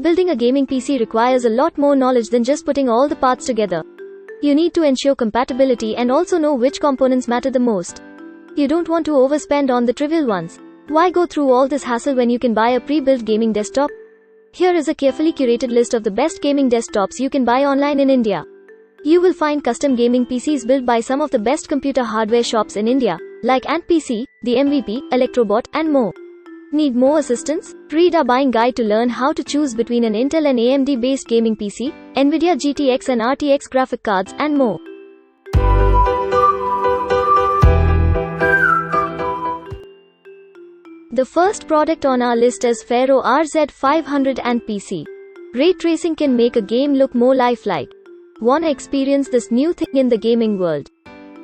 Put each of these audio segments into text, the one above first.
Building a gaming PC requires a lot more knowledge than just putting all the parts together. You need to ensure compatibility and also know which components matter the most. You don't want to overspend on the trivial ones. Why go through all this hassle when you can buy a pre-built gaming desktop? Here is a carefully curated list of the best gaming desktops you can buy online in India. You will find custom gaming PCs built by some of the best computer hardware shops in India, like Ant PC, the MVP, Electrobot, and more. Need more assistance? Read our buying guide to learn how to choose between an Intel and AMD based gaming PC, Nvidia GTX and RTX graphic cards, and more. The first product on our list is PHARAOH RZ500 Ant PC. Ray tracing can make a game look more lifelike. Wanna experience this new thing in the gaming world?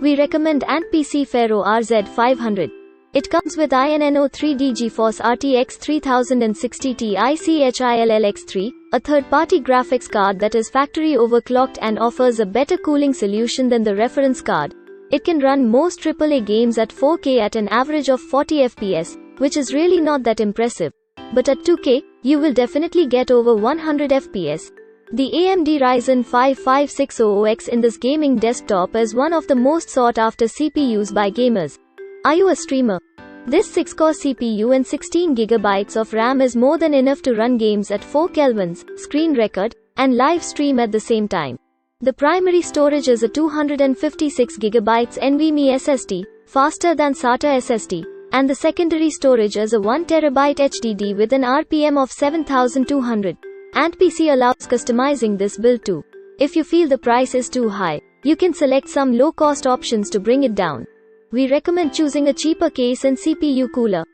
We recommend Ant PC PHARAOH RZ500. It comes with INNO 3D GeForce RTX 3060 Ti CHILLX3, a third-party graphics card that is factory overclocked and offers a better cooling solution than the reference card. It can run most AAA games at 4K at an average of 40 FPS, which is really not that impressive. But at 2K, you will definitely get over 100 FPS. The AMD Ryzen 5 5600X in this gaming desktop is one of the most sought-after CPUs by gamers. Are you a streamer? This 6-core CPU and 16GB of RAM is more than enough to run games at 4 kelvins, screen record, and live stream at the same time. The primary storage is a 256GB NVMe SSD, faster than SATA SSD, and the secondary storage is a 1TB HDD with an RPM of 7200. Ant PC allows customizing this build too. If you feel the price is too high, you can select some low-cost options to bring it down. We recommend choosing a cheaper case and CPU cooler.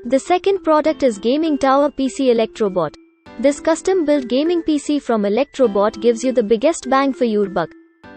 The second product is Gaming Tower PC Electrobot. This custom-built gaming PC from Electrobot gives you the biggest bang for your buck.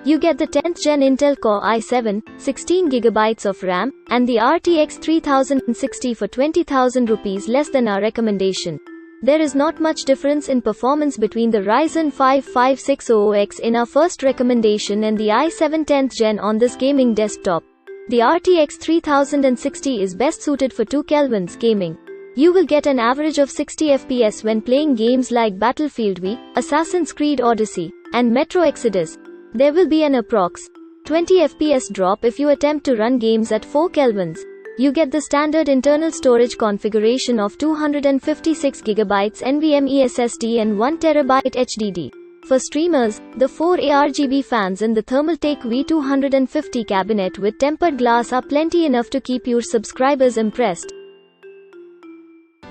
You get the 10th Gen Intel Core i7, 16GB of RAM, and the RTX 3060 for 20,000 rupees less than our recommendation. There is not much difference in performance between the Ryzen 5 5600X in our first recommendation and the i7 10th Gen on this gaming desktop. The RTX 3060 is best suited for 2 kelvins gaming. You will get an average of 60 FPS when playing games like Battlefield V, Assassin's Creed Odyssey, and Metro Exodus. There will be an approx. 20 FPS drop if you attempt to run games at 4 kelvins. You get the standard internal storage configuration of 256GB NVMe SSD and 1TB HDD. For streamers, the 4 ARGB fans in the Thermaltake V250 cabinet with tempered glass are plenty enough to keep your subscribers impressed.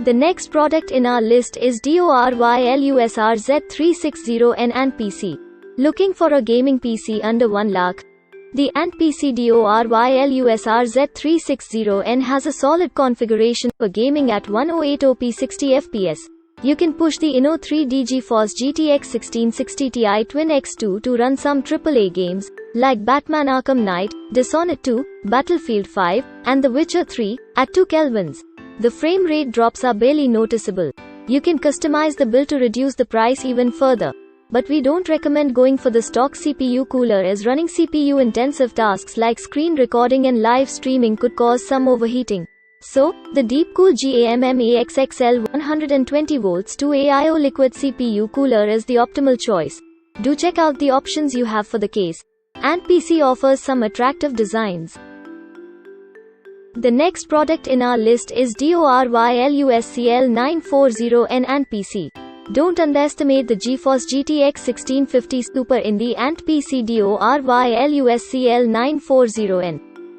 The next product in our list is DORYLUS RZ360N Ant PC. Looking for a gaming PC under 1 lakh? The Ant PC DORYLUS RZ360N has a solid configuration for gaming at 1080p 60 FPS. You can push the INNO 3D GeForce GTX 1660 Ti Twin X2 to run some AAA games, like Batman Arkham Knight, Dishonored 2, Battlefield 5, and The Witcher 3, at 2 kelvins. The frame rate drops are barely noticeable. You can customize the build to reduce the price even further. But we don't recommend going for the stock CPU cooler as running CPU-intensive tasks like screen recording and live streaming could cause some overheating. So, the Deepcool GAMM-AXXL 120V 2 AIO liquid CPU cooler is the optimal choice. Do check out the options you have for the case. Ant PC offers some attractive designs. The next product in our list is DORYLUS CL940N Ant PC. Don't underestimate the GeForce GTX 1650 Super in the Ant PC DORYLUS CL940N.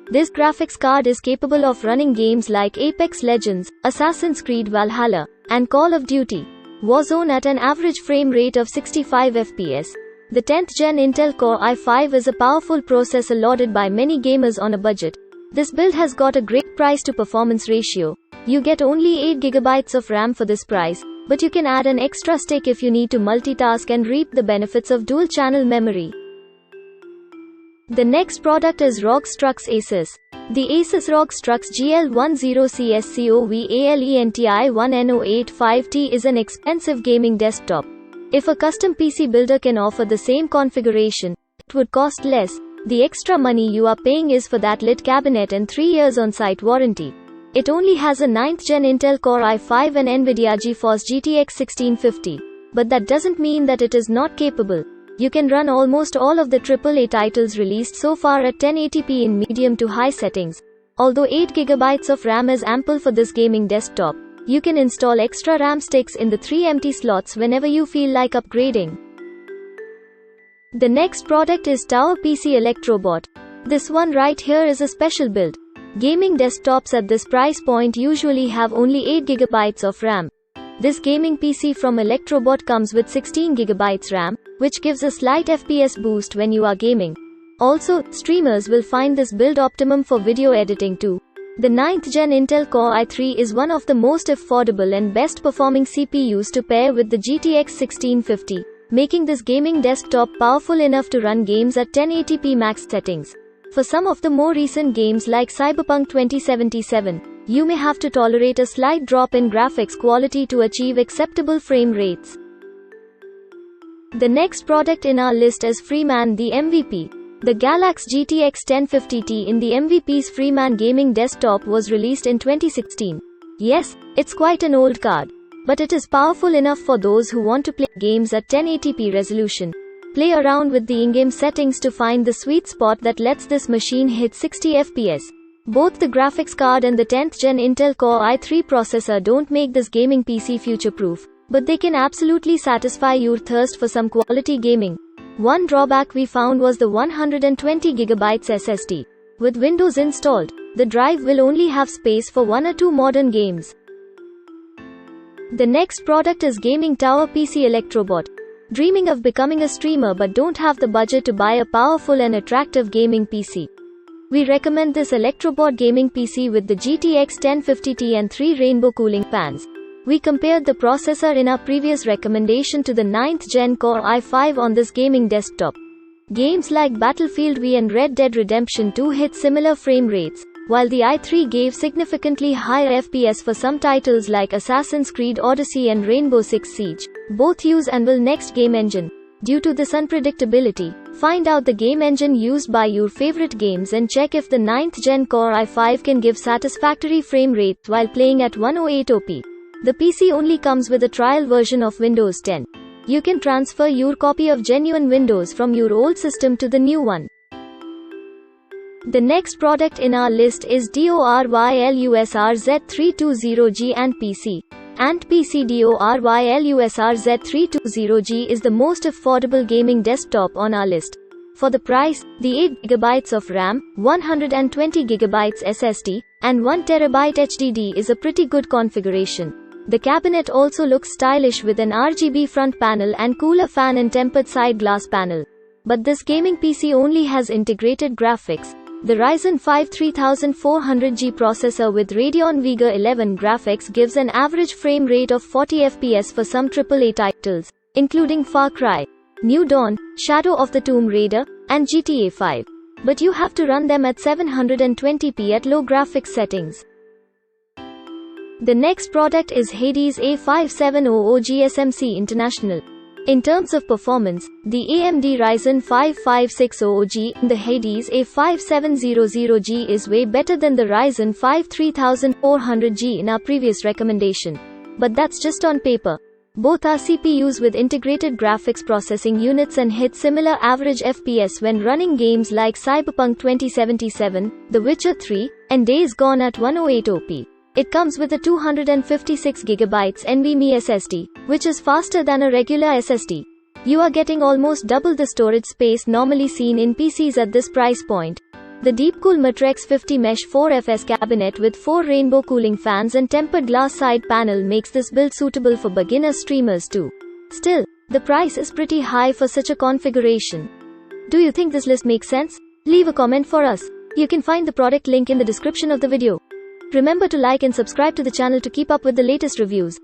This graphics card is capable of running games like Apex Legends, Assassin's Creed Valhalla, and Call of Duty Warzone at an average frame rate of 65 FPS. The 10th Gen Intel Core i5 is a powerful processor lauded by many gamers on a budget. This build has got a great price to performance ratio. You get only 8GB of RAM for this price, but you can add an extra stick if you need to multitask and reap the benefits of dual-channel memory. The next product is ROG Strix ASUS. The ASUS ROG Strix GL10CSCOVALENTI1NO85T is an expensive gaming desktop. If a custom PC builder can offer the same configuration, it would cost less. The extra money you are paying is for that lit cabinet and 3 years on-site warranty. It only has a 9th Gen Intel Core i5 and NVIDIA GeForce GTX 1650. But that doesn't mean that it is not capable. You can run almost all of the AAA titles released so far at 1080p in medium to high settings. Although 8GB of RAM is ample for this gaming desktop, you can install extra RAM sticks in the 3 empty slots whenever you feel like upgrading. The next product is Tower PC Electrobot. This one right here is a special build. Gaming desktops at this price point usually have only 8GB of RAM. This gaming PC from Electrobot comes with 16GB RAM, which gives a slight FPS boost when you are gaming. Also, streamers will find this build optimum for video editing too. The 9th Gen Intel Core i3 is one of the most affordable and best performing CPUs to pair with the GTX 1650, making this gaming desktop powerful enough to run games at 1080p max settings. For some of the more recent games like Cyberpunk 2077, you may have to tolerate a slight drop in graphics quality to achieve acceptable frame rates. The next product in our list is Freeman the MVP. The Galaxy GTX 1050 in the MVP's Freeman gaming desktop was released in 2016. Yes, it's quite an old card, but it is powerful enough for those who want to play games at 1080p resolution. Play around with the in-game settings to find the sweet spot that lets this machine hit 60 FPS. Both the graphics card and the 10th Gen Intel Core i3 processor don't make this gaming PC future-proof, but they can absolutely satisfy your thirst for some quality gaming. One drawback we found was the 120GB SSD. With Windows installed, the drive will only have space for 1 or 2 modern games. The next product is Gaming Tower PC Electrobot. Dreaming of becoming a streamer but don't have the budget to buy a powerful and attractive gaming PC? We recommend this Electrobot gaming PC with the GTX 1050 and 3 rainbow cooling fans. We compared the processor in our previous recommendation to the 9th Gen Core i5 on this gaming desktop. Games like Battlefield V and Red Dead Redemption 2 hit similar frame rates, while the i3 gave significantly higher FPS for some titles like Assassin's Creed Odyssey and Rainbow Six Siege. Both use Anvil Next game engine. Due to this unpredictability, find out the game engine used by your favorite games and check if the 9th Gen Core i5 can give satisfactory frame rates while playing at 108p. The PC only comes with a trial version of Windows 10. You can transfer your copy of genuine Windows from your old system to the new one. The next product in our list is DORYLUS RZ320G and PC. PC DORYLUS RZ320G is the most affordable gaming desktop on our list. For the price, the 8GB of RAM, 120GB SSD, and 1TB HDD is a pretty good configuration. The cabinet also looks stylish with an RGB front panel and cooler fan and tempered side glass panel. But this gaming PC only has integrated graphics. The Ryzen 5 3400G processor with Radeon Vega 11 graphics gives an average frame rate of 40 FPS for some AAA titles, including Far Cry, New Dawn, Shadow of the Tomb Raider, and GTA 5. But you have to run them at 720p at low graphics settings. The next product is Hades A570 GSMC International. In terms of performance, the AMD Ryzen 5 5560G in the Hades A5700G is way better than the Ryzen 5 3400G in our previous recommendation. But that's just on paper. Both are CPUs with integrated graphics processing units and hit similar average FPS when running games like Cyberpunk 2077, The Witcher 3, and Days Gone at 108p. It comes with a 256GB NVMe SSD, which is faster than a regular SSD. You are getting almost double the storage space normally seen in PCs at this price point. The Deepcool Matrix 50 Mesh 4FS cabinet with 4 rainbow cooling fans and tempered glass side panel makes this build suitable for beginner streamers too. Still, the price is pretty high for such a configuration. Do you think this list makes sense? Leave a comment for us. You can find the product link in the description of the video. Remember to like and subscribe to the channel to keep up with the latest reviews.